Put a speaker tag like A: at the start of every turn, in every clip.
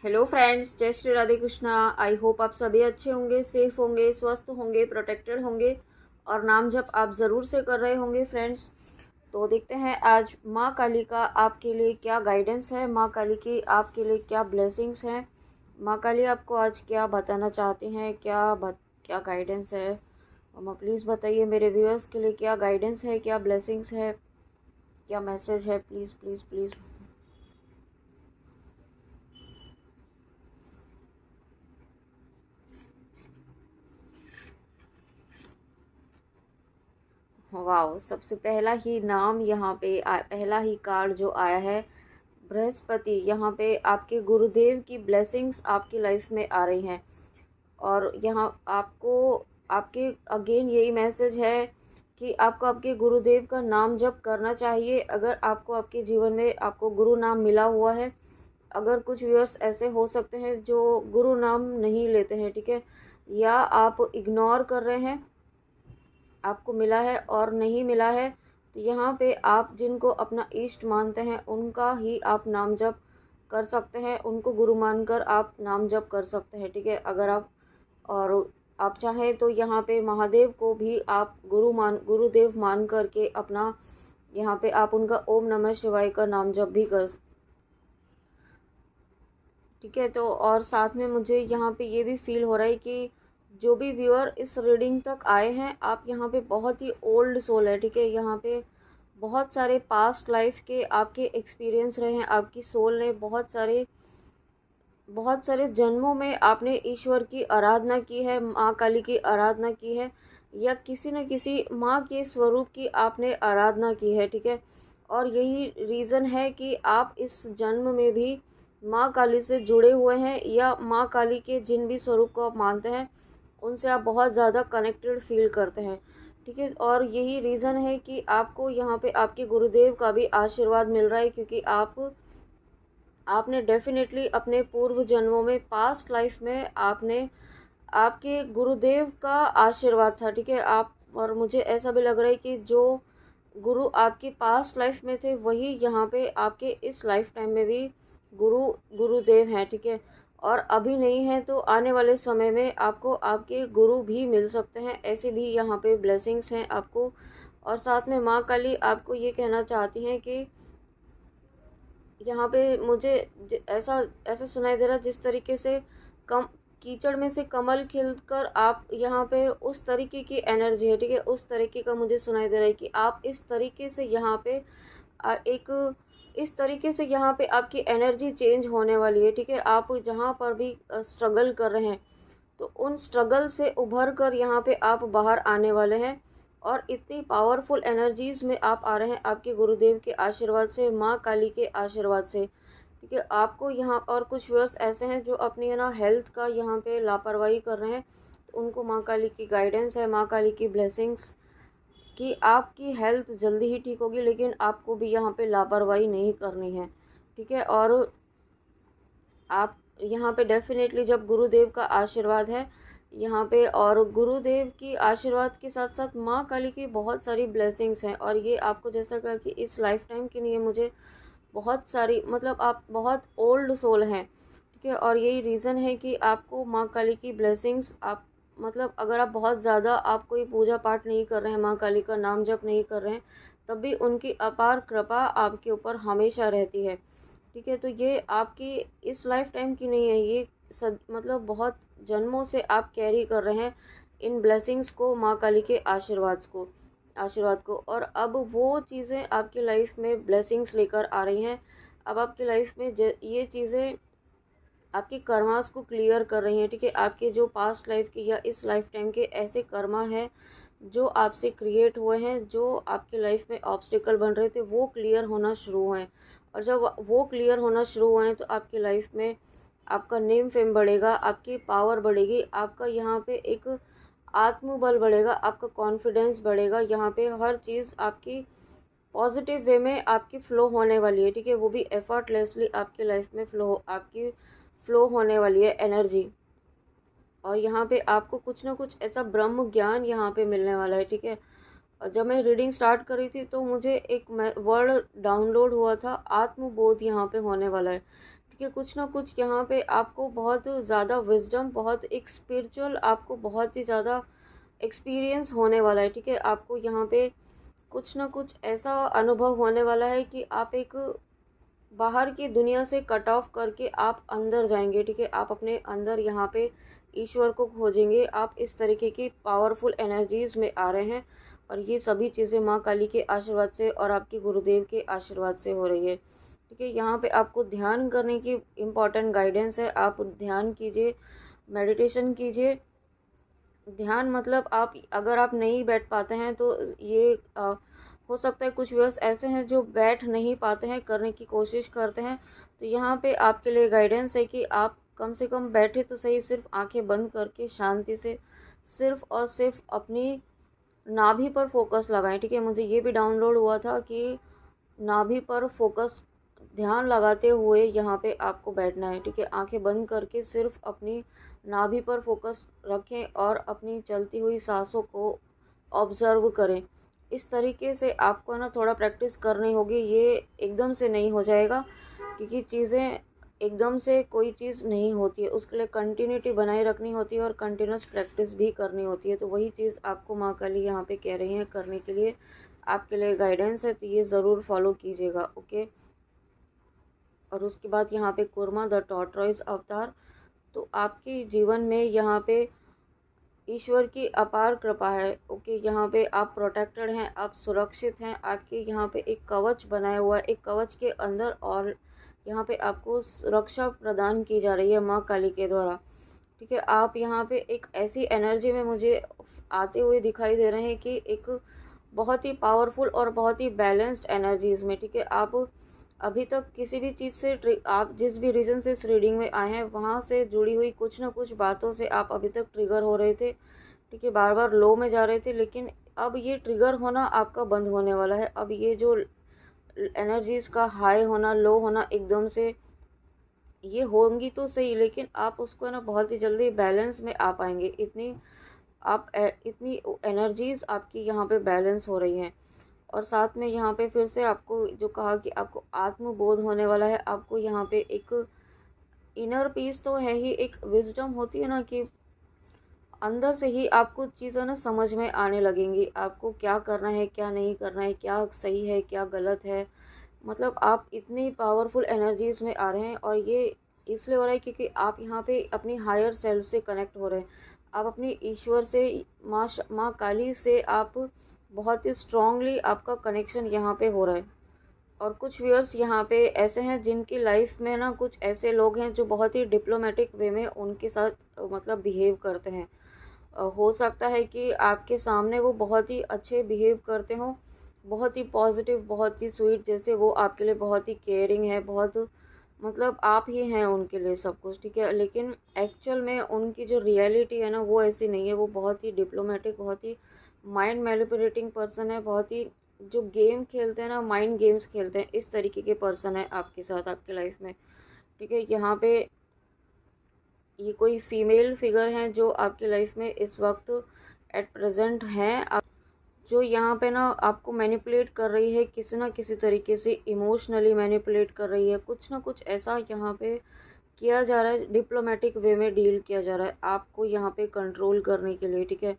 A: Hello friends, जय Shri Radhe Krishna. I hope आप सभी अच्छे होंगे, सेफ होंगे, स्वस्थ होंगे, प्रोटेक्टेड होंगे और नाम जप आप ज़रूर से कर रहे होंगे फ्रेंड्स। तो देखते हैं आज माँ काली का आपके लिए क्या गाइडेंस है, माँ काली की आपके लिए क्या ब्लेसिंग्स हैं, माँ काली आपको आज क्या बताना चाहती हैं, क्या गाइडेंस है। माँ प्लीज़ बताइए मेरे व्यूअर्स के लिए क्या गाइडेंस है, क्या ब्लेसिंग्स है, क्या मैसेज है। Please please please. वाओ, सबसे पहला ही नाम यहाँ पे पहला ही कार्ड जो आया है बृहस्पति। यहाँ पे आपके गुरुदेव की ब्लेसिंग्स आपकी लाइफ में आ रही हैं और यहाँ आपको आपके अगेन यही मैसेज है कि आपको आपके गुरुदेव का नाम जप करना चाहिए। अगर आपको आपके जीवन में आपको गुरु नाम मिला हुआ है, अगर कुछ व्यूअर्स ऐसे हो सकते हैं जो गुरु नाम नहीं लेते हैं, ठीक है, या आप इग्नोर कर रहे हैं, आपको मिला है और नहीं मिला है, तो यहाँ पे आप जिनको अपना इष्ट मानते हैं उनका ही आप नाम जप कर सकते हैं, उनको गुरु मानकर आप नाम जप कर सकते हैं, ठीक है। अगर आप और आप चाहें तो यहाँ पे महादेव को भी आप गुरुदेव मान करके अपना यहाँ पे आप उनका ओम नमः शिवाय का नाम जप भी कर, ठीक है। तो और साथ में मुझे यहाँ पे ये भी फील हो रहा है कि जो भी व्यूअर इस रीडिंग तक आए हैं, आप यहाँ पे बहुत ही ओल्ड सोल है, ठीक है। यहाँ पे बहुत सारे पास्ट लाइफ के आपके एक्सपीरियंस रहे हैं, आपकी सोल ने बहुत सारे जन्मों में आपने ईश्वर की आराधना की है, माँ काली की आराधना की है, या किसी न किसी माँ के स्वरूप की आपने आराधना की है, ठीक है। और यही रीज़न है कि आप इस जन्म में भी माँ काली से जुड़े हुए हैं, या माँ काली के जिन भी स्वरूप को आप मानते हैं उनसे आप बहुत ज़्यादा कनेक्टेड फील करते हैं, ठीक है। और यही रीज़न है कि आपको यहाँ पे आपके गुरुदेव का भी आशीर्वाद मिल रहा है, क्योंकि आपने डेफिनेटली अपने पूर्व जन्मों में पास्ट लाइफ में आपने आपके गुरुदेव का आशीर्वाद था, ठीक है। आप और मुझे ऐसा भी लग रहा है कि जो गुरु आपकी पास्ट लाइफ में थे वही यहाँ पे आपके इस लाइफ टाइम में भी गुरुदेव हैं, ठीक है। और अभी नहीं है तो आने वाले समय में आपको आपके गुरु भी मिल सकते हैं, ऐसे भी यहाँ पे ब्लेसिंग्स हैं आपको। और साथ में माँ काली आपको ये कहना चाहती हैं कि यहाँ पे मुझे ऐसा ऐसा सुनाई दे रहा है, जिस तरीके से कम कीचड़ में से कमल खिलकर आप यहाँ पे उस तरीके की एनर्जी है, ठीक है, उस तरीके का मुझे सुनाई दे रहा है कि आप इस तरीके से यहाँ पे एक इस तरीके से यहाँ पे आपकी एनर्जी चेंज होने वाली है, ठीक है। आप जहाँ पर भी स्ट्रगल कर रहे हैं तो उन स्ट्रगल से उभर कर यहाँ पे आप बाहर आने वाले हैं, और इतनी पावरफुल एनर्जीज़ में आप आ रहे हैं आपके गुरुदेव के आशीर्वाद से, माँ काली के आशीर्वाद से, ठीक है। आपको यहाँ और कुछ व्यूअर्स ऐसे हैं जो अपनी ना हेल्थ का यहाँ पे लापरवाही कर रहे हैं, तो उनको माँ काली की गाइडेंस है, माँ काली की ब्लेसिंग्स कि आपकी हेल्थ जल्दी ही ठीक होगी, लेकिन आपको भी यहाँ पे लापरवाही नहीं करनी है, ठीक है। और आप यहाँ पे डेफिनेटली जब गुरुदेव का आशीर्वाद है यहाँ पे, और गुरुदेव की आशीर्वाद के साथ साथ माँ काली की बहुत सारी ब्लेसिंग्स हैं, और ये आपको जैसा कहा कि इस लाइफ टाइम के लिए मुझे बहुत सारी, मतलब आप बहुत ओल्ड सोल हैं, ठीक है। और यही रीज़न है कि आपको माँ काली की ब्लेसिंग्स आप, मतलब अगर आप बहुत ज़्यादा आप कोई पूजा पाठ नहीं कर रहे हैं, माँ काली का नाम जप नहीं कर रहे हैं, तब भी उनकी अपार कृपा आपके ऊपर हमेशा रहती है, ठीक है। तो ये आपकी इस लाइफ टाइम की नहीं है, ये मतलब बहुत जन्मों से आप कैरी कर रहे हैं इन ब्लेसिंग्स को, माँ काली के आशीर्वाद को। और अब वो चीज़ें आपकी लाइफ में ब्लेसिंग्स लेकर आ रही हैं। अब आपकी लाइफ में ये चीज़ें आपके कर्मास को क्लियर कर रही हैं, ठीक है। आपके जो पास्ट लाइफ के या इस लाइफ टाइम के ऐसे कर्मा है जो आपसे क्रिएट हुए हैं, जो आपकी लाइफ में ऑब्स्टिकल बन रहे थे, वो क्लियर होना शुरू हुए हैं। और जब वो क्लियर होना शुरू हुए हैं तो आपकी लाइफ में आपका नेम फेम बढ़ेगा, आपकी पावर बढ़ेगी, आपका यहाँ पे एक आत्मबल बढ़ेगा, आपका कॉन्फिडेंस बढ़ेगा, यहाँ पे हर चीज़ आपकी पॉजिटिव वे में आपकी फ़्लो होने वाली है, ठीक है। वो भी एफर्टलेसली आपकी लाइफ में फ़्लो होने वाली है एनर्जी। और यहाँ पे आपको कुछ ना कुछ ऐसा ब्रह्म ज्ञान यहाँ पे मिलने वाला है, ठीक है। और जब मैं रीडिंग स्टार्ट करी थी तो मुझे एक वर्ड डाउनलोड हुआ था, आत्मबोध यहाँ पे होने वाला है, ठीक है। कुछ ना कुछ यहाँ पे आपको बहुत ज़्यादा विजडम, बहुत एक स्पिरिचुअल, आपको बहुत ही ज़्यादा एक्सपीरियंस होने वाला है, ठीक है। आपको यहाँ पे कुछ ना कुछ ऐसा अनुभव होने वाला है कि आप एक बाहर की दुनिया से कट ऑफ करके आप अंदर जाएंगे, ठीक है। आप अपने अंदर यहाँ पे ईश्वर को खोजेंगे। आप इस तरीके की पावरफुल एनर्जीज़ में आ रहे हैं और ये सभी चीज़ें माँ काली के आशीर्वाद से और आपके गुरुदेव के आशीर्वाद से हो रही है, ठीक है। यहाँ पे आपको ध्यान करने की इम्पॉर्टेंट गाइडेंस है। आप ध्यान कीजिए, मेडिटेशन कीजिए। ध्यान मतलब आप अगर आप नहीं बैठ पाते हैं तो ये हो सकता है कुछ व्यूअर्स ऐसे हैं जो बैठ नहीं पाते हैं, करने की कोशिश करते हैं, तो यहाँ पे आपके लिए गाइडेंस है कि आप कम से कम बैठे तो सही, सिर्फ आंखें बंद करके शांति से सिर्फ और सिर्फ अपनी नाभि पर फोकस लगाएं, ठीक है। मुझे ये भी डाउनलोड हुआ था कि नाभि पर फोकस ध्यान लगाते हुए यहाँ पे आपको बैठना है, ठीक है। आंखें बंद करके सिर्फ अपनी नाभि पर फोकस रखें और अपनी चलती हुई सांसों को ऑब्जर्व करें। इस तरीके से आपको ना थोड़ा प्रैक्टिस करनी होगी। ये एकदम से नहीं हो जाएगा, क्योंकि चीज़ें एकदम से कोई चीज़ नहीं होती है, उसके लिए कंटिन्यूटी बनाए रखनी होती है और कंटिन्यूस प्रैक्टिस भी करनी होती है। तो वही चीज़ आपको माँ काली यहाँ पे कह रही हैं करने के लिए, आपके लिए गाइडेंस है, तो ये ज़रूर फॉलो कीजिएगा, ओके। और उसके बाद यहाँ पे कुर्मा द टॉर्टॉइस अवतार, तो आपके जीवन में यहाँ पे ईश्वर की अपार कृपा है, ओके। यहाँ पे आप प्रोटेक्टेड हैं, आप सुरक्षित हैं। आपके यहाँ पे एक कवच बनाया हुआ है, एक कवच के अंदर, और यहाँ पे आपको सुरक्षा प्रदान की जा रही है माँ काली के द्वारा, ठीक है। आप यहाँ पे एक ऐसी एनर्जी में मुझे आते हुए दिखाई दे रहे हैं कि एक बहुत ही पावरफुल और बहुत ही बैलेंस्ड एनर्जीज में, ठीक है। आप अभी तक किसी भी चीज़ से आप जिस भी रीज़न से इस रीडिंग में आए हैं वहाँ से जुड़ी हुई कुछ ना कुछ बातों से आप अभी तक ट्रिगर हो रहे थे, ठीक है। बार बार लो में जा रहे थे, लेकिन अब ये ट्रिगर होना आपका बंद होने वाला है। अब ये जो एनर्जीज़ का हाई होना, लो होना एकदम से ये होंगी तो सही, लेकिन आप उसको ना बहुत ही जल्दी बैलेंस में आ पाएंगे। इतनी एनर्जीज़ आपकी यहाँ पे बैलेंस हो रही हैं। और साथ में यहाँ पे फिर से आपको जो कहा कि आपको आत्मबोध होने वाला है, आपको यहाँ पे एक इनर पीस तो है ही, एक विजडम होती है ना कि अंदर से ही आपको चीज़ें ना समझ में आने लगेंगी, आपको क्या करना है, क्या नहीं करना है, क्या सही है, क्या गलत है। मतलब आप इतनी पावरफुल एनर्जीज में आ रहे हैं, और ये इसलिए हो रहा है क्योंकि आप यहाँ पे अपनी हायर सेल्फ से कनेक्ट हो रहे हैं। आप अपने ईश्वर से, माँ काली से आप बहुत ही स्ट्रांगली आपका कनेक्शन यहाँ पे हो रहा है। और कुछ व्यूअर्स यहाँ पे ऐसे हैं जिनकी लाइफ में ना कुछ ऐसे लोग हैं जो बहुत ही डिप्लोमेटिक वे में उनके साथ मतलब बिहेव करते हैं। हो सकता है कि आपके सामने वो बहुत ही अच्छे बिहेव करते हों, बहुत ही पॉजिटिव, बहुत ही स्वीट, जैसे वो आपके लिए बहुत ही केयरिंग है, बहुत मतलब आप ही हैं उनके लिए सब कुछ, ठीक है। लेकिन एक्चुअल में उनकी जो रियलिटी है ना वो ऐसी नहीं है। वो बहुत ही डिप्लोमेटिक, बहुत ही माइंड मैनिपुलेटिंग पर्सन है, बहुत ही जो गेम खेलते हैं ना, माइंड गेम्स खेलते हैं, इस तरीके के पर्सन है आपके साथ, आपके लाइफ में, ठीक है। यहाँ पे ये कोई फीमेल फिगर हैं जो आपकी लाइफ में इस वक्त एट प्रेजेंट हैं, जो यहाँ पे ना आपको मैनिपुलेट कर रही है, किसी ना किसी तरीके से इमोशनली मैनिपुलेट कर रही है। कुछ ना कुछ ऐसा यहाँ पे किया जा रहा है, डिप्लोमेटिक वे में डील किया जा रहा है आपको यहाँ पे कंट्रोल करने के लिए, ठीक है।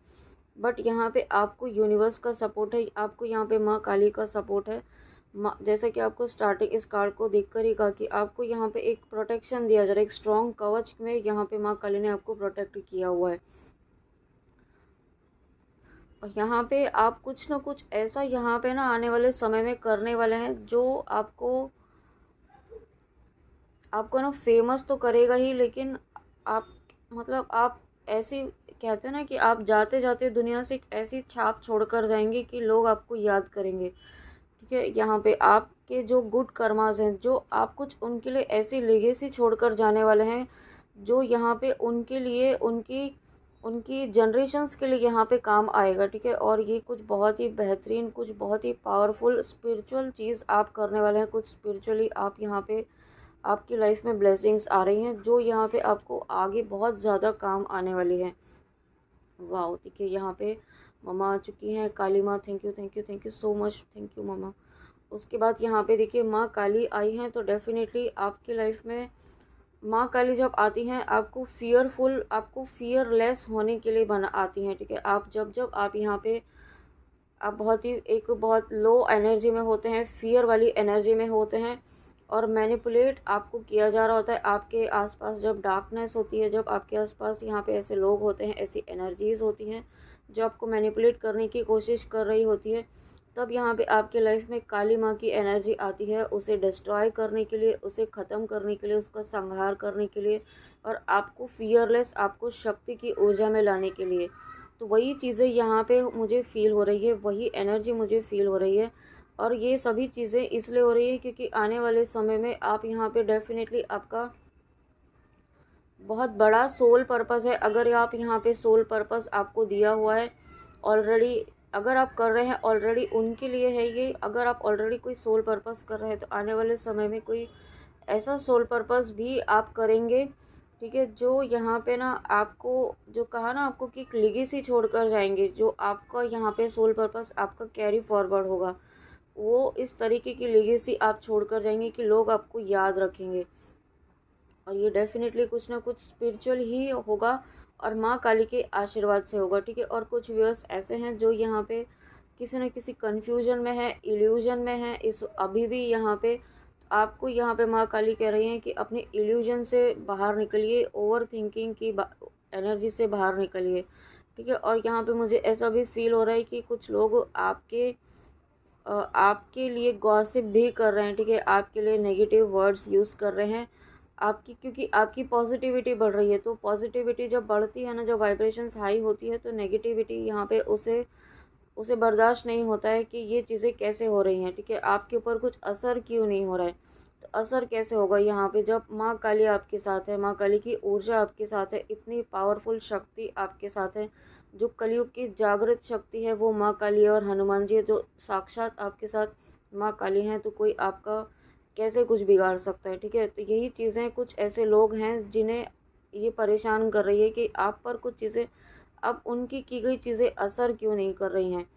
A: बट यहाँ पे आपको यूनिवर्स का सपोर्ट है, आपको यहाँ पे माँ काली का सपोर्ट है। जैसा कि आपको स्टार्टिंग इस कार्ड को देखकर ही कहा कि आपको यहाँ पे एक प्रोटेक्शन दिया जा रहा है, एक स्ट्रॉन्ग कवच में यहाँ पे माँ काली ने आपको प्रोटेक्ट किया हुआ है। और यहाँ पे आप कुछ ना कुछ ऐसा यहाँ पे ना आने वाले समय में करने वाले हैं जो आपको ना फेमस तो करेगा ही, लेकिन आप मतलब आप ऐसी कहते हैं ना कि आप जाते जाते दुनिया से एक ऐसी छाप छोड़कर जाएंगे कि लोग आपको याद करेंगे, ठीक है। यहाँ पे आपके जो गुड कर्मास हैं, जो आप कुछ उनके लिए ऐसी लेगेसी छोड़कर जाने वाले हैं जो यहाँ पे उनके लिए, उनकी उनकी जनरेशन्स के लिए यहाँ पे काम आएगा, ठीक है। और ये कुछ बहुत ही बेहतरीन, कुछ बहुत ही पावरफुल स्पिरिचुअल चीज़ आप करने वाले हैं। कुछ स्पिरिचुअली आप यहाँ पे आपकी लाइफ में ब्लेसिंग्स आ रही हैं जो यहाँ पे आपको आगे बहुत ज़्यादा काम आने वाली है। वाह, देखिए यहाँ पे ममा आ चुकी हैं, काली माँ, thank you thank you thank you so much, thank you mama. उसके बाद यहाँ पे देखिए माँ काली आई हैं, तो डेफिनेटली आपकी लाइफ में माँ काली जब आती हैं आपको फियरफुल, आपको फियरलेस होने के लिए बना आती हैं, ठीक है। आप जब जब आप यहाँ पे आप बहुत ही एक बहुत लो एनर्जी में होते हैं, फियर वाली एनर्जी में होते हैं और मैनिपुलेट आपको किया जा रहा होता है। आपके आसपास जब डार्कनेस होती है, जब आपके आसपास यहाँ पे ऐसे लोग होते हैं, ऐसी एनर्जीज़ होती हैं जो आपको मैनिपुलेट करने की कोशिश कर रही होती है, तब यहाँ पे आपके लाइफ में काली माँ की एनर्जी आती है, उसे डिस्ट्रॉय करने के लिए, उसे ख़त्म करने के लिए, उसका संहार करने के लिए और आपको फियरलेस, आपको शक्ति की ऊर्जा में लाने के लिए। तो वही चीज़ें यहाँ पे मुझे फ़ील हो रही है, वही एनर्जी मुझे फ़ील हो रही है। और ये सभी चीज़ें इसलिए हो रही है क्योंकि आने वाले समय में आप यहाँ पे डेफ़िनेटली आपका बहुत बड़ा सोल पर्पस है। अगर आप यहाँ पे सोल पर्पस आपको दिया हुआ है ऑलरेडी, अगर आप कर रहे हैं ऑलरेडी उनके लिए है ये। अगर आप ऑलरेडी कोई सोल पर्पस कर रहे हैं तो आने वाले समय में कोई ऐसा सोल पर्पस भी आप करेंगे, ठीक है, जो यहाँ पे ना आपको, जो कहा ना आपको कि एक लेगेसी छोड़कर जाएंगे, जो आपका यहाँ पे सोल पर्पस आपका कैरी फॉरवर्ड होगा, वो इस तरीके की लेगेसी आप छोड़कर जाएंगे कि लोग आपको याद रखेंगे। और ये डेफिनेटली कुछ ना कुछ स्पिरिचुअल ही होगा और माँ काली के आशीर्वाद से होगा, ठीक है। और कुछ व्यूअर्स ऐसे हैं जो यहाँ पे किसी न किसी कन्फ्यूजन में है, इल्यूजन में है इस अभी भी यहाँ पे। तो आपको यहाँ पे माँ काली कह रही हैं कि अपने इल्यूजन से बाहर निकलिए, ओवर थिंकिंग की एनर्जी से बाहर निकलिए, ठीक है। और यहाँ पे मुझे ऐसा भी फील हो रहा है कि कुछ लोग आपके लिए गॉसिप भी कर रहे हैं, ठीक है, आपके लिए नेगेटिव वर्ड्स यूज़ कर रहे हैं आपकी, क्योंकि आपकी पॉजिटिविटी बढ़ रही है। तो पॉजिटिविटी जब बढ़ती है ना, जब वाइब्रेशंस हाई होती है, तो नेगेटिविटी यहाँ पे उसे उसे बर्दाश्त नहीं होता है कि ये चीज़ें कैसे हो रही हैं, ठीक है, आपके ऊपर कुछ असर क्यों नहीं हो रहा है। तो असर कैसे होगा यहाँ पे, जब माँ काली आपके साथ है, माँ काली की ऊर्जा आपके साथ है, इतनी पावरफुल शक्ति आपके साथ है, जो कलयुग की जागृत शक्ति है वो माँ काली है और हनुमान जी है जो साक्षात आपके साथ माँ काली हैं। तो कोई आपका कैसे कुछ बिगाड़ सकता है, ठीक है। तो यही चीज़ें, कुछ ऐसे लोग हैं जिन्हें ये परेशान कर रही है कि आप पर कुछ चीज़ें, अब उनकी की गई चीज़ें असर क्यों नहीं कर रही हैं।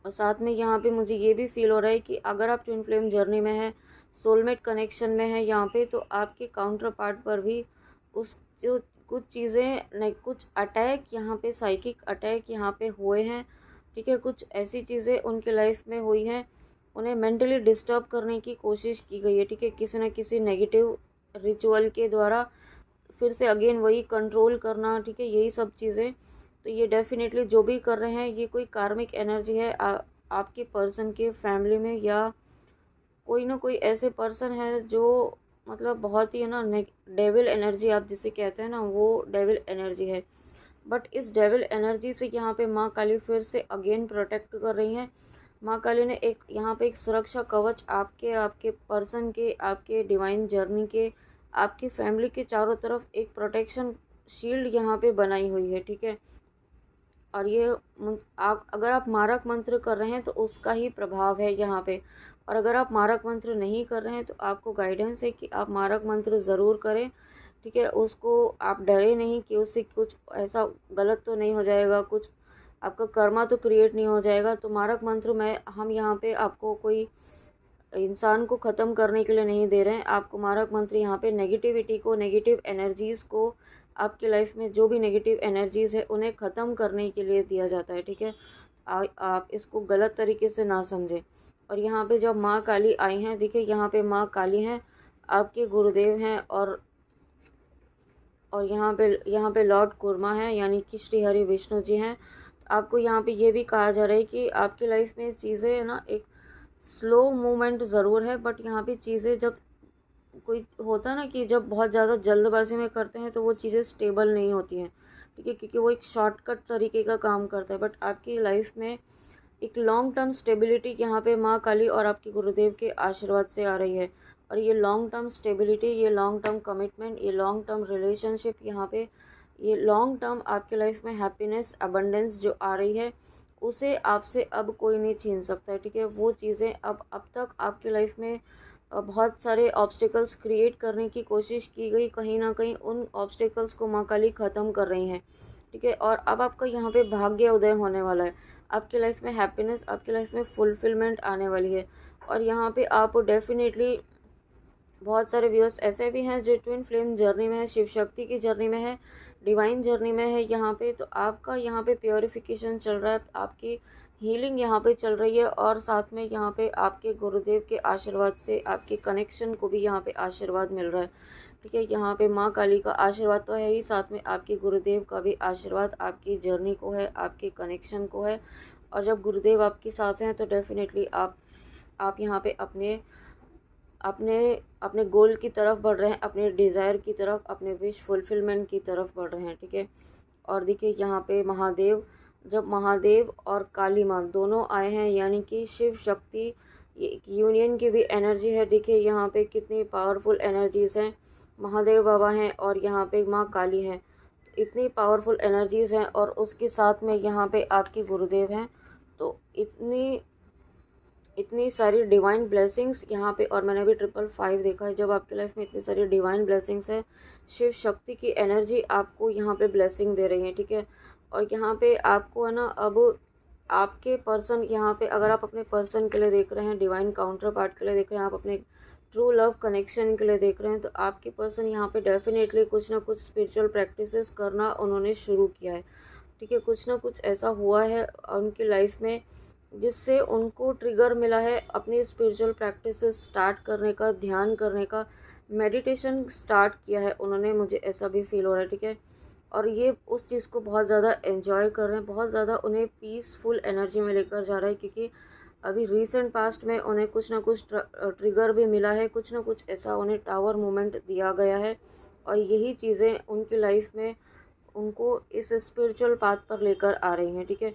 A: और साथ में यहाँ पे मुझे ये भी फील हो रहा है कि अगर आप ट्विन फ्लेम जर्नी में है, सोलमेट कनेक्शन में है यहाँ पे, तो आपके काउंटर पार्ट पर भी उस जो कुछ चीज़ें नहीं, कुछ अटैक यहाँ पे, साइकिक अटैक यहाँ पे हुए हैं, ठीक है। कुछ ऐसी चीज़ें उनके लाइफ में हुई हैं, उन्हें मेंटली डिस्टर्ब करने की कोशिश की गई है, ठीक है, किसी न किसी नेगेटिव रिचुअल के द्वारा, फिर से अगेन वही कंट्रोल करना, ठीक है, यही सब चीज़ें। तो ये डेफिनेटली जो भी कर रहे हैं ये कोई कार्मिक एनर्जी है आपके पर्सन के फैमिली में, या कोई ना कोई ऐसे पर्सन है जो मतलब बहुत ही है ना डेविल एनर्जी आप जिसे कहते हैं ना, वो डेविल एनर्जी है। बट इस डेविल एनर्जी से यहाँ पे माँ काली फिर से अगेन प्रोटेक्ट कर रही हैं। माँ काली ने एक यहाँ पे एक सुरक्षा कवच आपके आपके पर्सन के, आपके डिवाइन जर्नी के, आपकी फैमिली के चारों तरफ एक प्रोटेक्शन शील्ड यहाँ पे बनाई हुई है, ठीक है। और ये आप अगर आप मारक मंत्र कर रहे हैं तो उसका ही प्रभाव है यहाँ पे। और अगर आप मारक मंत्र नहीं कर रहे हैं तो आपको गाइडेंस है कि आप मारक मंत्र ज़रूर करें, ठीक है। उसको आप डरे नहीं कि उससे कुछ ऐसा गलत तो नहीं हो जाएगा, कुछ आपका कर्मा तो क्रिएट नहीं हो जाएगा। तो मारक मंत्र में हम यहाँ पे आपको कोई इंसान को ख़त्म करने के लिए नहीं दे रहे हैं, आपको मारक मंत्र यहाँ पे नेगेटिविटी को, नेगेटिव एनर्जीज़ को, आपकी लाइफ में जो भी नेगेटिव एनर्जीज़ है उन्हें ख़त्म करने के लिए दिया जाता है, ठीक है। आप इसको गलत तरीके से ना समझें। और यहाँ पे जब माँ काली आई हैं, देखिए यहाँ पे माँ काली हैं, आपके गुरुदेव हैं, और यहाँ पे लॉर्ड कुर्मा है, यानी कि श्री हरि विष्णु जी हैं। तो आपको यहाँ पे ये भी कहा जा रहा है कि आपकी लाइफ में चीज़ें ना एक स्लो मूवमेंट ज़रूर है, बट यहाँ पे चीज़ें जब कोई होता है ना कि जब बहुत ज़्यादा जल्दबाजी में करते हैं तो वो चीज़ें स्टेबल नहीं होती हैं, ठीक है, क्योंकि वो एक शॉर्टकट तरीके का काम करता है। बट आपकी लाइफ में एक लॉन्ग टर्म स्टेबिलिटी यहाँ पे माँ काली और आपके गुरुदेव के आशीर्वाद से आ रही है। और ये लॉन्ग टर्म स्टेबिलिटी, ये लॉन्ग टर्म कमिटमेंट, ये लॉन्ग टर्म रिलेशनशिप, यहाँ पे ये लॉन्ग टर्म आपके लाइफ में हैप्पीनेस, अबंडेंस जो आ रही है, उसे आपसे अब कोई नहीं छीन सकता है, ठीक है। वो चीज़ें अब तक आपकी लाइफ में बहुत सारे ऑब्स्टिकल्स क्रिएट करने की कोशिश की गई, कहीं ना कहीं उन ऑब्स्टिकल्स को माँ काली ख़त्म कर रही हैं, ठीक है। और अब आपका यहाँ पे भाग्य उदय होने वाला है, आपकी लाइफ में हैप्पीनेस, आपकी लाइफ में फुलफिलमेंट आने वाली है। और यहाँ पे आप डेफिनेटली बहुत सारे व्यूअर्स ऐसे भी हैं जो ट्विन फ्लेम जर्नी में है, शिव शक्ति की जर्नी में है, डिवाइन जर्नी में है यहाँ पे। तो आपका यहाँ पे प्योरिफिकेशन चल रहा है, आपकी हीलिंग यहाँ पे चल रही है, और साथ में यहाँ पे आपके गुरुदेव के आशीर्वाद से आपके कनेक्शन को भी यहाँ पे आशीर्वाद मिल रहा है। ठीक है, यहाँ पे माँ काली का आशीर्वाद तो है ही, साथ में आपके गुरुदेव का भी आशीर्वाद आपकी जर्नी को है, आपके कनेक्शन को है। और जब गुरुदेव आपके साथ हैं तो डेफिनेटली आप यहाँ पे अपने अपने अपने गोल की तरफ बढ़ रहे हैं, अपने डिज़ायर की तरफ, अपने विश फुलफिलमेंट की तरफ बढ़ रहे हैं। ठीक है, और देखिए यहाँ पे महादेव, जब महादेव और काली माँ दोनों आए हैं, यानी कि शिव शक्ति यूनियन की भी एनर्जी है। देखिए यहाँ पे कितनी पावरफुल एनर्जीज़ हैं, महादेव बाबा हैं और यहाँ पे माँ काली हैं, इतनी पावरफुल एनर्जीज़ हैं, और उसके साथ में यहाँ पे आपके गुरुदेव हैं। तो इतनी सारी डिवाइन ब्लेसिंग्स यहाँ पे, और मैंने भी 555 देखा है। जब आपकी लाइफ में इतनी सारी डिवाइन ब्लेसिंग्स है, शिव शक्ति की एनर्जी आपको यहाँ पे ब्लेसिंग दे रही है। ठीक है, और यहाँ पे आपको है ना, अब आपके पर्सन यहाँ पे, अगर आप अपने पर्सन के लिए देख रहे हैं, डिवाइन काउंटर पार्ट के लिए देख रहे हैं, आप अपने ट्रू लव कनेक्शन के लिए देख रहे हैं, तो आपके पर्सन यहाँ पे डेफिनेटली कुछ ना कुछ स्पिरिचुअल प्रैक्टिसेस करना उन्होंने शुरू किया है। ठीक है, कुछ ना कुछ ऐसा हुआ है उनकी लाइफ में जिससे उनको ट्रिगर मिला है अपनी स्पिरिचुअल प्रैक्टिसेस स्टार्ट करने का, ध्यान करने का, मेडिटेशन स्टार्ट किया है उन्होंने, मुझे ऐसा भी फील हो रहा है। ठीक है, और ये उस चीज़ को बहुत ज़्यादा एंजॉय कर रहे हैं, बहुत ज़्यादा उन्हें पीसफुल एनर्जी में लेकर जा रहा है, क्योंकि अभी रिसेंट पास्ट में उन्हें कुछ ना कुछ ट्रिगर भी मिला है, कुछ ना कुछ ऐसा उन्हें टावर मोमेंट दिया गया है, और यही चीज़ें उनकी लाइफ में उनको इस स्पिरिचुअल पाथ पर लेकर आ रही हैं। ठीक है,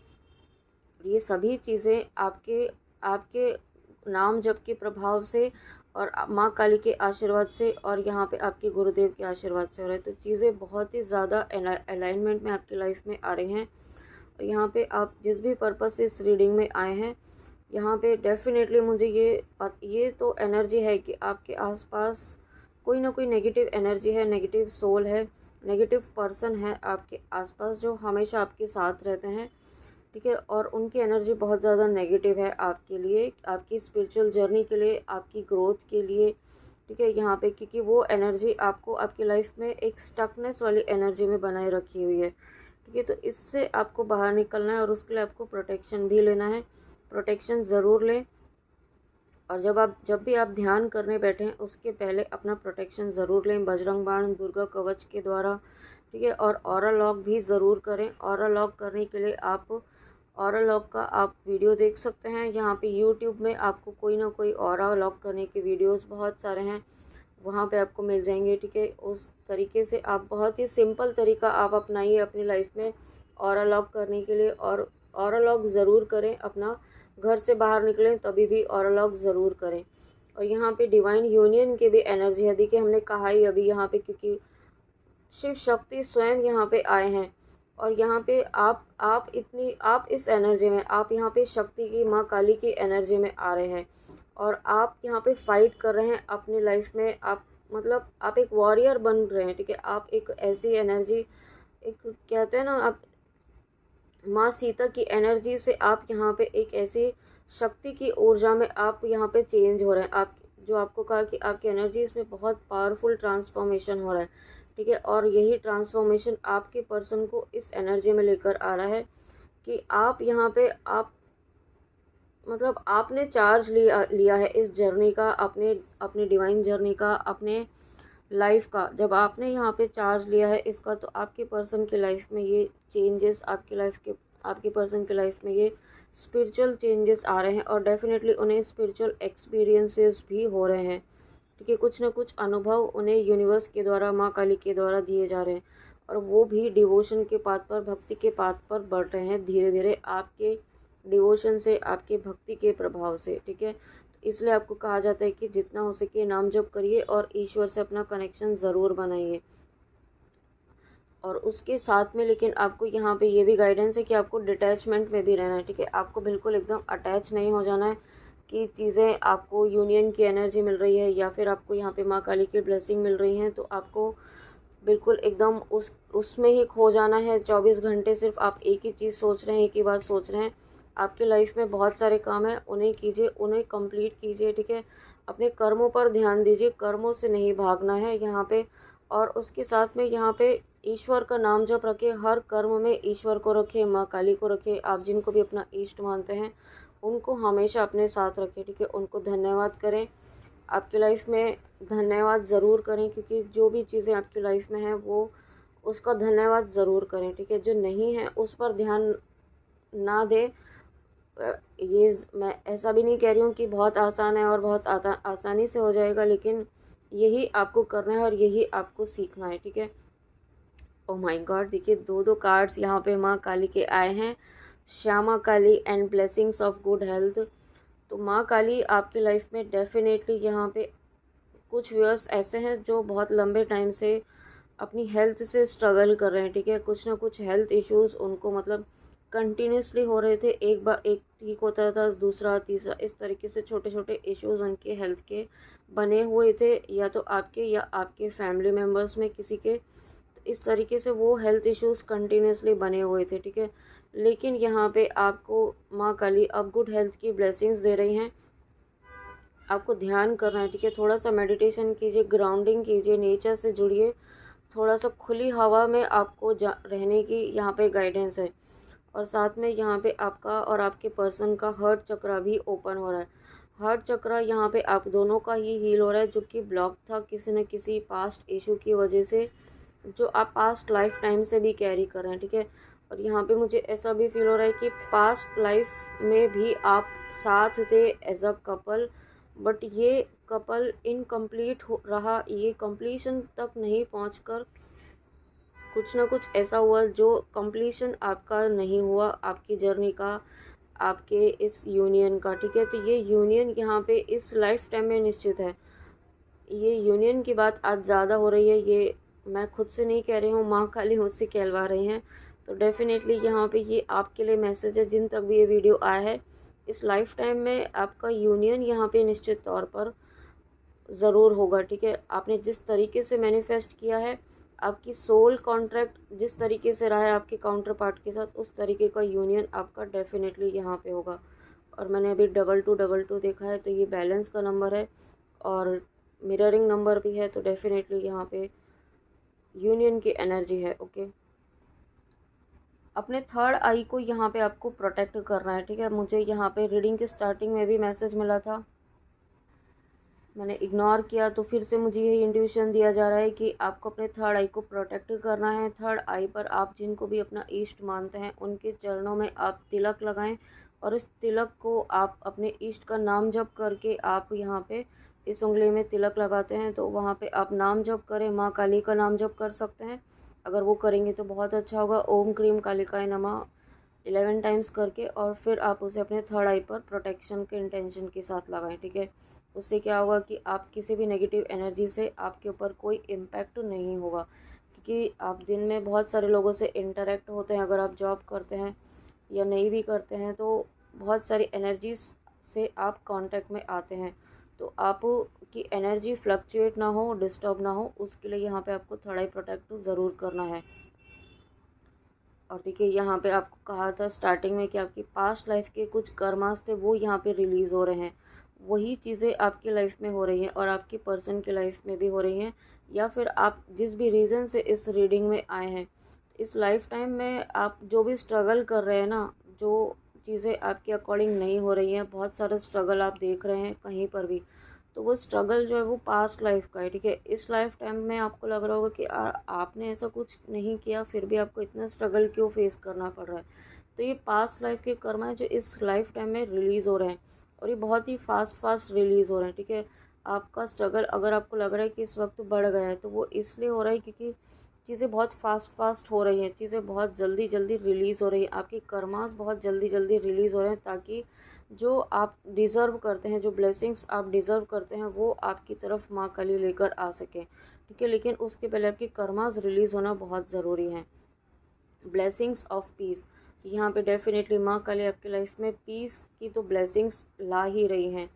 A: ये सभी चीज़ें आपके आपके नाम जप के प्रभाव से और माँ काली के आशीर्वाद से, और यहाँ पे आपके गुरुदेव के आशीर्वाद से हो रहा है। तो चीज़ें बहुत ही ज़्यादा अलाइनमेंट में आपकी लाइफ में आ रही हैं। और यहाँ पे आप जिस भी पर्पज़ से इस रीडिंग में आए हैं, यहाँ पे डेफिनेटली मुझे ये तो एनर्जी है कि आपके आसपास कोई ना कोई नेगेटिव एनर्जी है, नेगेटिव सोल है, नेगेटिव पर्सन है आपके आसपास जो हमेशा आपके साथ रहते हैं। ठीक है, और उनकी एनर्जी बहुत ज़्यादा नेगेटिव है आपके लिए, आपकी स्पिरिचुअल जर्नी के लिए, आपकी ग्रोथ के लिए। ठीक है, यहाँ पे क्योंकि वो एनर्जी आपको आपकी लाइफ में एक स्टकनेस वाली एनर्जी में बनाए रखी हुई है। ठीक है, तो इससे आपको बाहर निकलना है, और उसके लिए आपको प्रोटेक्शन भी लेना है, प्रोटेक्शन ज़रूर लें। और जब भी आप ध्यान करने बैठें उसके पहले अपना प्रोटेक्शन ज़रूर लें, बजरंग बाण, दुर्गा कवच के द्वारा। ठीक है, और ऑरा लॉक भी ज़रूर करें। ऑरा लॉक करने के लिए आप ऑरा लॉक का आप वीडियो देख सकते हैं, यहाँ पे यूट्यूब में आपको कोई ना कोई ऑरा लॉक करने के वीडियोस बहुत सारे हैं, वहाँ पे आपको मिल जाएंगे। ठीक है, उस तरीके से आप बहुत ही सिंपल तरीका आप अपनाइए अपनी लाइफ में ऑरा लॉक करने के लिए, और ऑरा लॉक ज़रूर करें। अपना घर से बाहर निकलें तभी भी ऑरा लॉक ज़रूर करें। और यहाँ पे डिवाइन यूनियन की भी एनर्जी है। देखिए, हमने कहा ही अभी यहाँ पे, क्योंकि शिव शक्ति स्वयं यहाँ पे आए हैं, और यहाँ पे आप इस एनर्जी में, आप यहाँ पे शक्ति की, माँ काली की एनर्जी में आ रहे हैं, और आप यहाँ पे फाइट कर रहे हैं अपनी लाइफ में। आप मतलब आप एक वॉरियर बन रहे हैं। ठीक है, आप एक ऐसी एनर्जी, एक कहते हैं ना, आप माँ सीता की एनर्जी से आप यहाँ पे एक ऐसी शक्ति की ऊर्जा में आप यहाँ पे चेंज हो रहे हैं। आप जो आपको कहा कि आपकी एनर्जी इसमें बहुत पावरफुल ट्रांसफॉर्मेशन हो रहा है। ठीक है, और यही ट्रांसफॉर्मेशन आपके पर्सन को इस एनर्जी में लेकर आ रहा है कि आप यहाँ पे आप मतलब आपने चार्ज लिया है इस जर्नी का, अपने डिवाइन जर्नी का, अपने लाइफ का। जब आपने यहाँ पे चार्ज लिया है इसका, तो आपके पर्सन की लाइफ में ये चेंजेस, आपके पर्सन की लाइफ में ये स्पिरिचुअल चेंजेस आ रहे हैं, और डेफिनेटली उन्हें स्पिरिचुअल एक्सपीरियंसेस भी हो रहे हैं। ठीक है, कुछ ना कुछ अनुभव उन्हें यूनिवर्स के द्वारा, माँ काली के द्वारा दिए जा रहे हैं, और वो भी डिवोशन के पाथ पर, भक्ति के पाथ पर बढ़ रहे हैं धीरे धीरे, आपके डिवोशन से, आपके भक्ति के प्रभाव से। ठीक है, इसलिए आपको कहा जाता है कि जितना हो सके नाम जप करिए और ईश्वर से अपना कनेक्शन ज़रूर बनाइए। और उसके साथ में लेकिन आपको यहाँ पे ये भी गाइडेंस है कि आपको डिटैचमेंट में भी रहना है। ठीक है, आपको बिल्कुल एकदम अटैच नहीं हो जाना है कि चीज़ें, आपको यूनियन की एनर्जी मिल रही है या फिर आपको यहाँ पे माँ काली की ब्लेसिंग मिल रही हैं, तो आपको बिल्कुल एकदम उसमें ही खो जाना है। 24 घंटे सिर्फ आप एक ही चीज़ सोच रहे हैं, एक ही बात सोच रहे हैं। आपकी लाइफ में बहुत सारे काम हैं, उन्हें कीजिए, उन्हें कंप्लीट कीजिए। ठीक है, अपने कर्मों पर ध्यान दीजिए, कर्मों से नहीं भागना है यहाँ पे। और उसके साथ में यहाँ पे ईश्वर का नाम जप रखें, हर कर्म में ईश्वर को रखें, माँ काली को रखें। आप जिनको भी अपना इष्ट मानते हैं उनको हमेशा अपने साथ रखें, ठीक है। उनको धन्यवाद करें, आपकी लाइफ में धन्यवाद ज़रूर करें, क्योंकि जो भी चीज़ें आपकी लाइफ में हैं वो उसका धन्यवाद ज़रूर करें, ठीक है। जो नहीं है उस पर ध्यान ना दें। ये मैं ऐसा भी नहीं कह रही हूँ कि बहुत आसान है और बहुत आसानी से हो जाएगा, लेकिन यही आपको करना है और यही आपको सीखना है, ठीक है। ओह माय गॉड, देखिए दो दो कार्ड्स यहाँ पे माँ काली के आए हैं, Shyama Kali and blessings of good health. तो माँ काली आपकी लाइफ में डेफिनेटली यहाँ पे कुछ व्यूअर्स ऐसे हैं जो बहुत लंबे टाइम से अपनी हेल्थ से स्ट्रगल कर रहे हैं, ठीक है। कुछ ना कुछ हेल्थ इश्यूज़ उनको मतलब कंटिन्यूसली हो रहे थे, एक बार एक ठीक होता था, दूसरा तीसरा, इस तरीके से छोटे छोटे इश्यूज़ उनके हेल्थ के बने हुए थे, या तो आपके या आपके फैमिली मेम्बर्स में किसी के। तो इस तरीके से वो हेल्थ इश्यूज़ कंटिन्यूसली बने हुए थे, ठीक है। लेकिन यहाँ पे आपको माँ काली अब गुड हेल्थ की ब्लेसिंग्स दे रही हैं। आपको ध्यान करना है, ठीक है। थोड़ा सा मेडिटेशन कीजिए, ग्राउंडिंग कीजिए, नेचर से जुड़िए, थोड़ा सा खुली हवा में आपको रहने की यहाँ पे गाइडेंस है। और साथ में यहाँ पे आपका और आपके पर्सन का हार्ट चक्रा भी ओपन हो रहा है। हार्ट चक्रा यहाँ पे आप दोनों का ही हील हो रहा है, जो कि ब्लॉक था किसी न किसी पास्ट इशू की वजह से, जो आप पास्ट लाइफ टाइम से भी कैरी कर रहे हैं, ठीक है। और यहाँ पे मुझे ऐसा भी फील हो रहा है कि पास्ट लाइफ में भी आप साथ थे एज अ कपल, बट ये कपल इनकम्प्लीट हो रहा, ये कंप्लीशन तक नहीं पहुंचकर कुछ ना कुछ ऐसा हुआ जो कंप्लीशन आपका नहीं हुआ, आपकी जर्नी का, आपके इस यूनियन का, ठीक है। तो ये यूनियन यहाँ पे इस लाइफ टाइम में निश्चित है। ये यूनियन की बात आज ज़्यादा हो रही है, ये मैं खुद से नहीं कह रही हूँ, माँ काली मुझसे कहलवा रही हैं। तो डेफिनेटली यहाँ पे ये आपके लिए मैसेज है, जिन तक भी ये वीडियो आया है, इस लाइफ टाइम में आपका यूनियन यहाँ पे निश्चित तौर पर ज़रूर होगा, ठीक है। आपने जिस तरीके से मैनिफेस्ट किया है, आपकी सोल कॉन्ट्रैक्ट जिस तरीके से रहा है आपके काउंटर पार्ट के साथ, उस तरीके का यूनियन आपका डेफिनेटली यहाँ पे होगा। और मैंने अभी 2222 देखा है, तो ये बैलेंस का नंबर है और मिररिंग नंबर भी है, तो डेफिनेटली यहाँ पे यूनियन की एनर्जी है, ओके। अपने थर्ड आई को यहाँ पे आपको प्रोटेक्ट करना है, ठीक है। मुझे यहाँ पे रीडिंग के स्टार्टिंग में भी मैसेज मिला था, मैंने इग्नोर किया, तो फिर से मुझे यही इंट्यूशन दिया जा रहा है कि आपको अपने थर्ड आई को प्रोटेक्ट करना है। थर्ड आई पर आप जिनको भी अपना इष्ट मानते हैं उनके चरणों में आप तिलक लगाएं, और इस तिलक को आप अपने इष्ट का नाम जप करके आप यहाँ पे इस उंगली में तिलक लगाते हैं, तो वहाँ पे आप नाम जप करें, माँ काली का नाम जप कर सकते हैं। अगर वो करेंगे तो बहुत अच्छा होगा, ओम क्रीम कालिकाय नमः 11 टाइम्स करके, और फिर आप उसे अपने थर्ड आई पर प्रोटेक्शन के इंटेंशन के साथ लगाएं, ठीक है। उससे क्या होगा कि आप किसी भी नेगेटिव एनर्जी से आपके ऊपर कोई इम्पैक्ट नहीं होगा, क्योंकि आप दिन में बहुत सारे लोगों से इंटरेक्ट होते हैं। अगर आप जॉब करते हैं या नहीं भी करते हैं तो बहुत सारी एनर्जीज से आप कांटेक्ट में आते हैं, तो आप की एनर्जी फ्लक्चुएट ना हो, डिस्टर्ब ना हो, उसके लिए यहाँ पे आपको थर्ड आई प्रोटेक्ट ज़रूर करना है। और देखिए यहाँ पे आपको कहा था स्टार्टिंग में कि आपकी पास्ट लाइफ के कुछ कर्मास थे वो यहाँ पे रिलीज़ हो रहे हैं, वही चीज़ें आपकी लाइफ में हो रही हैं और आपकी पर्सन की लाइफ में भी हो रही हैं, या फिर आप जिस भी रीज़न से इस रीडिंग में आए हैं, इस लाइफ टाइम में आप जो भी स्ट्रगल कर रहे हैं ना, जो चीज़ें आपके अकॉर्डिंग नहीं हो रही हैं, बहुत सारा स्ट्रगल आप देख रहे हैं कहीं पर भी, तो वो स्ट्रगल जो है वो पास्ट लाइफ का है, ठीक है। इस लाइफ टाइम में आपको लग रहा होगा कि आपने ऐसा कुछ नहीं किया, फिर भी आपको इतना स्ट्रगल क्यों फेस करना पड़ रहा है। तो ये पास्ट लाइफ के कर्म है जो इस लाइफ टाइम में रिलीज़ हो रहे हैं, और ये बहुत ही फास्ट रिलीज़ हो रहे हैं, ठीक है। आपका स्ट्रगल अगर आपको लग रहा है कि इस वक्त बढ़ गया है, तो वो इसलिए हो रहा है क्योंकि चीज़ें बहुत फास्ट हो रही हैं, चीज़ें बहुत जल्दी रिलीज़ हो रही हैं, आपके कर्मास बहुत जल्दी रिलीज़ हो रहे हैं, ताकि जो आप डिज़र्व करते हैं, जो ब्लेसिंग्स आप डिज़र्व करते हैं, वो आपकी तरफ माँ काली लेकर आ सकें, ठीक है। लेकिन उसके पहले आपकी कर्मास रिलीज़ होना बहुत ज़रूरी है। ब्लेसिंग्स ऑफ पीस, तो यहाँ पे डेफिनेटली माँ काली आपकी लाइफ में पीस की तो ब्लेसिंग्स ला ही रही हैं,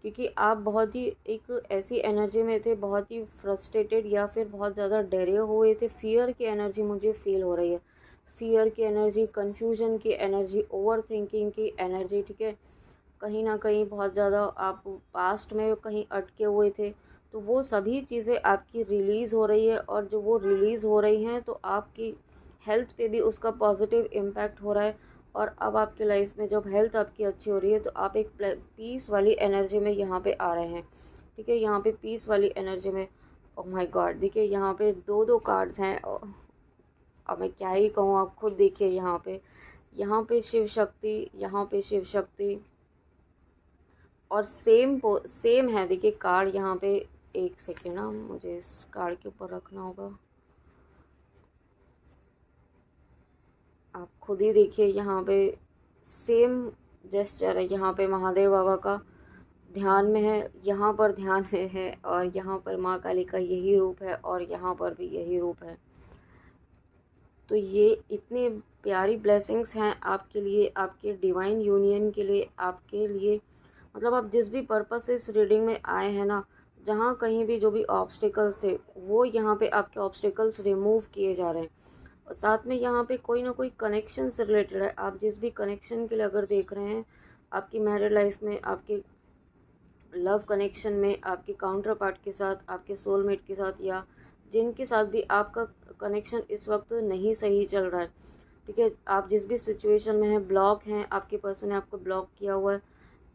A: क्योंकि आप बहुत ही एक ऐसी एनर्जी में थे, बहुत ही फ्रस्ट्रेटेड या फिर बहुत ज़्यादा डरे हुए थे। फियर की एनर्जी मुझे फील हो रही है, फियर की एनर्जी, कन्फ्यूजन की एनर्जी, ओवर थिंकिंग की एनर्जी, ठीक है। कहीं ना कहीं बहुत ज़्यादा आप पास्ट में कहीं अटके हुए थे, तो वो सभी चीज़ें आपकी रिलीज़ हो रही है, और जो वो रिलीज़ हो रही हैं तो आपकी हेल्थ पे भी उसका पॉजिटिव इम्पैक्ट हो रहा है। और अब आपकी लाइफ में जब हेल्थ आपकी अच्छी हो रही है तो आप एक पीस वाली एनर्जी में यहाँ पे आ रहे हैं, ठीक है। यहाँ पे पीस वाली एनर्जी में, ओह माय गॉड, देखिए यहाँ पे दो दो कार्ड्स हैं। अब मैं क्या ही कहूँ, आप खुद देखिए यहाँ पे शिव शक्ति, यहाँ पे शिव शक्ति, और सेम है। देखिए कार्ड यहाँ पे, एक सेकेंड ना, मुझे इस कार्ड के ऊपर रखना होगा, आप खुद ही देखिए। यहाँ पे सेम जेस्चर है, यहाँ पे महादेव बाबा का ध्यान में है, यहाँ पर ध्यान में है, और यहाँ पर माँ काली का यही रूप है, और यहाँ पर भी यही रूप है। तो ये इतनी प्यारी ब्लेसिंग्स हैं आपके लिए, आपके डिवाइन यूनियन के लिए, आपके लिए। मतलब आप जिस भी पर्पस से इस रीडिंग में आए हैं ना, जहाँ कहीं भी जो भी ऑब्स्टिकल्स थे, वो यहाँ पे आपके ऑब्स्टिकल्स रिमूव किए जा रहे हैं। और साथ में यहाँ पे कोई ना कोई कनेक्शन से रिलेटेड है। आप जिस भी कनेक्शन के लिए अगर देख रहे हैं, आपकी मैरिड लाइफ में, आपके लव कनेक्शन में, आपके काउंटर पार्ट के साथ, आपके सोलमेट के साथ, या जिनके साथ भी आपका कनेक्शन इस वक्त नहीं सही चल रहा है, ठीक है। आप जिस भी सिचुएशन में हैं, ब्लॉक हैं, आपके पर्सन ने आपको ब्लॉक किया हुआ है,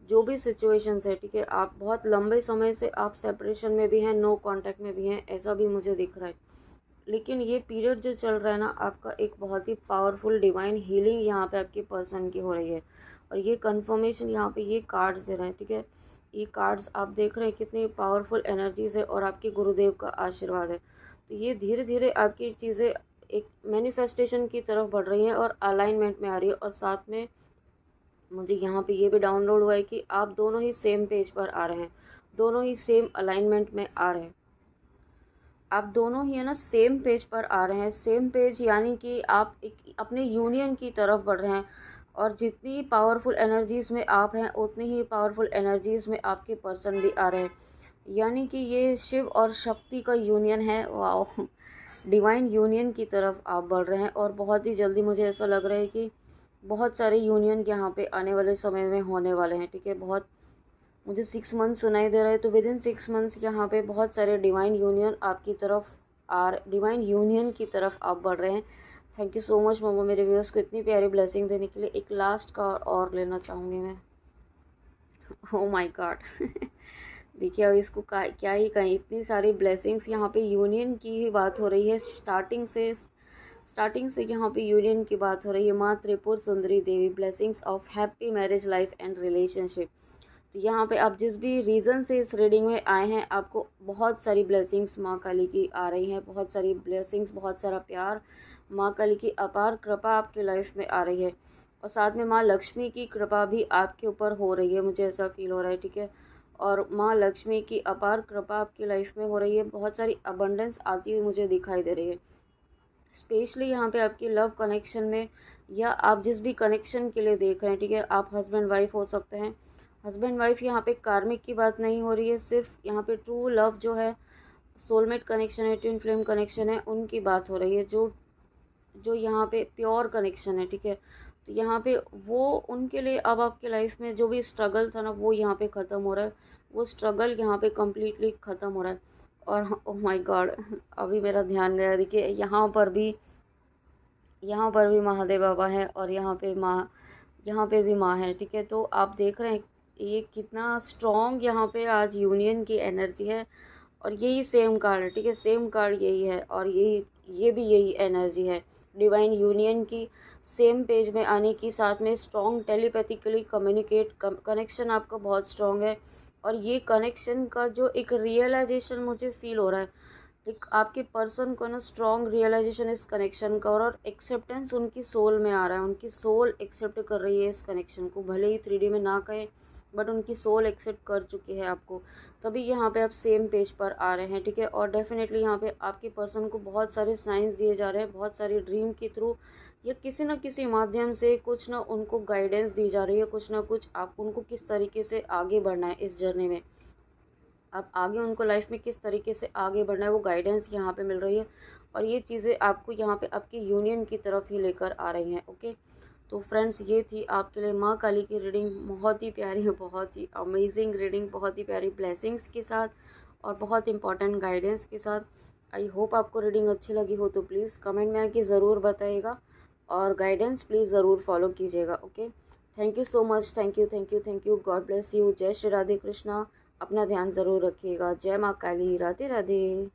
A: जो भी सिचुएशंस है, ठीक है। आप बहुत लंबे समय से आप सेपरेशन में भी हैं, नो कांटेक्ट में भी हैं, ऐसा भी मुझे दिख रहा है। लेकिन ये पीरियड जो चल रहा है ना, आपका एक बहुत ही पावरफुल डिवाइन हीलिंग यहाँ पे आपके पर्सन की हो रही है। और ये कंफर्मेशन यहाँ पे ये कार्ड्स दे रहे हैं, ठीक है। ये कार्ड्स आप देख रहे हैं कितनी पावरफुल एनर्जीज है, और आपके गुरुदेव का आशीर्वाद है। तो ये धीरे धीरे आपकी चीज़ें एक मैनिफेस्टेशन की तरफ बढ़ रही हैं, और अलाइनमेंट में आ रही है। और साथ में मुझे यहाँ पे ये भी डाउनलोड हुआ है कि आप दोनों ही सेम पेज पर आ रहे हैं, दोनों ही सेम अलाइनमेंट में आ रहे हैं। आप दोनों ही है ना सेम पेज पर आ रहे हैं। सेम पेज यानी कि आप एक अपने यूनियन की तरफ बढ़ रहे हैं। और जितनी पावरफुल एनर्जीज़ में आप हैं, उतनी ही पावरफुल एनर्जीज़ में आपके पर्सन भी आ रहे हैं। यानी कि ये शिव और शक्ति का यूनियन है। वाह, डिवाइन यूनियन की तरफ आप बढ़ रहे हैं। और बहुत ही जल्दी मुझे ऐसा लग रहा है कि बहुत सारे यूनियन यहाँ पे आने वाले समय में होने वाले हैं, ठीक है। बहुत, मुझे 6 मंथ सुनाई दे रहा है, तो विद इन 6 मंथ्स यहाँ पे बहुत सारे डिवाइन यूनियन आपकी तरफ डिवाइन यूनियन की तरफ आप बढ़ रहे हैं। Thank you so much momo, मेरे व्यूअर्स को इतनी प्यारी ब्लेसिंग देने के लिए। एक लास्ट का और लेना चाहूँगी मैं। ओ माय गॉड देखिए अब इसको क्या ही कहें, इतनी सारी ब्लेसिंग्स यहाँ पे यूनियन की ही बात हो रही है। स्टार्टिंग से यहाँ पे यूनियन की बात हो रही है। माँ Tripura Sundari Devi, blessings of happy marriage life and relationship. तो यहाँ पे आप जिस भी रीज़न से इस रीडिंग में आए हैं, आपको बहुत सारी ब्लेसिंग्स माँ काली की आ रही हैं, बहुत सारी ब्लेसिंग्स, बहुत सारा प्यार, माँ काली की अपार कृपा आपकी लाइफ में आ रही है। और साथ में माँ लक्ष्मी की कृपा भी आपके ऊपर हो रही है, मुझे ऐसा फील हो रहा है, ठीक है। और माँ लक्ष्मी की अपार कृपा आपकी लाइफ में हो रही है। बहुत सारी अबंडेंस आती हुई मुझे दिखाई दे रही है, स्पेशली यहाँ पे आपकी लव कनेक्शन में, या आप जिस भी कनेक्शन के लिए देख रहे हैं, ठीक है। आप हस्बैंड वाइफ हो सकते हैं। हस्बैंड वाइफ यहाँ पे कार्मिक की बात नहीं हो रही है, सिर्फ यहाँ पे ट्रू लव जो है, सोलमेट कनेक्शन है, ट्विन फ्लेम कनेक्शन है, उनकी बात हो रही है। जो जो यहाँ पे प्योर कनेक्शन है, ठीक है। तो यहाँ पे वो उनके लिए अब आपके लाइफ में जो भी स्ट्रगल था ना, वो यहाँ पे ख़त्म हो रहा है। वो स्ट्रगल यहाँ पे कम्प्लीटली ख़त्म हो रहा है। और ओह माय गॉड, अभी मेरा ध्यान गया, देखिए यहाँ पर भी महादेव बाबा है, और यहाँ पे भी माँ है, ठीक है। तो आप देख रहे हैं ये कितना स्ट्रॉन्ग यहाँ पे आज यूनियन की एनर्जी है। और यही सेम कार्ड है, ठीक है, सेम कार्ड यही है, और ये भी यही एनर्जी है डिवाइन यूनियन की, सेम पेज में आने की, साथ में स्ट्रॉन्ग टेलीपैथिकली कनेक्शन आपका बहुत स्ट्रॉन्ग है। और ये कनेक्शन का जो एक रियलाइजेशन मुझे फील हो रहा है, एक आपके पर्सन को ना स्ट्रॉन्ग रियलाइजेशन इस कनेक्शन का, और एक्सेप्टेंस उनकी सोल में आ रहा है। उनकी सोल एक्सेप्ट कर रही है इस कनेक्शन को, भले ही 3D में ना कहें, बट उनकी सोल एक्सेप्ट कर चुकी है आपको, तभी यहाँ पे आप सेम पेज पर आ रहे हैं, ठीक है। और डेफिनेटली यहाँ पे आपके पर्सन को बहुत सारे साइंस दिए जा रहे हैं, बहुत सारी ड्रीम के थ्रू, या किसी न किसी माध्यम से कुछ ना उनको गाइडेंस दी जा रही है, कुछ ना कुछ आप उनको किस तरीके से आगे बढ़ना है इस जर्नी में, अब आगे उनको लाइफ में किस तरीके से आगे बढ़ना है, वो गाइडेंस यहाँ पे मिल रही है। और ये चीज़ें आपको यहाँ पे आपकी यूनियन की तरफ ही लेकर आ रही हैं, ओके। तो फ्रेंड्स, ये थी आपके लिए माँ काली की रीडिंग। बहुत ही प्यारी, बहुत ही अमेजिंग रीडिंग, बहुत ही प्यारी ब्लेसिंग्स के साथ और बहुत इंपॉर्टेंट गाइडेंस के साथ। आई होप आपको रीडिंग अच्छी लगी हो तो प्लीज़ कमेंट में आके ज़रूर बताइएगा और गाइडेंस प्लीज़ ज़रूर फॉलो कीजिएगा। Okay, thank you so much. Thank you, thank you, thank you. God bless you. जय श्री राधे कृष्णा। अपना ध्यान ज़रूर रखिएगा। जय माँ काली। राधे राधे।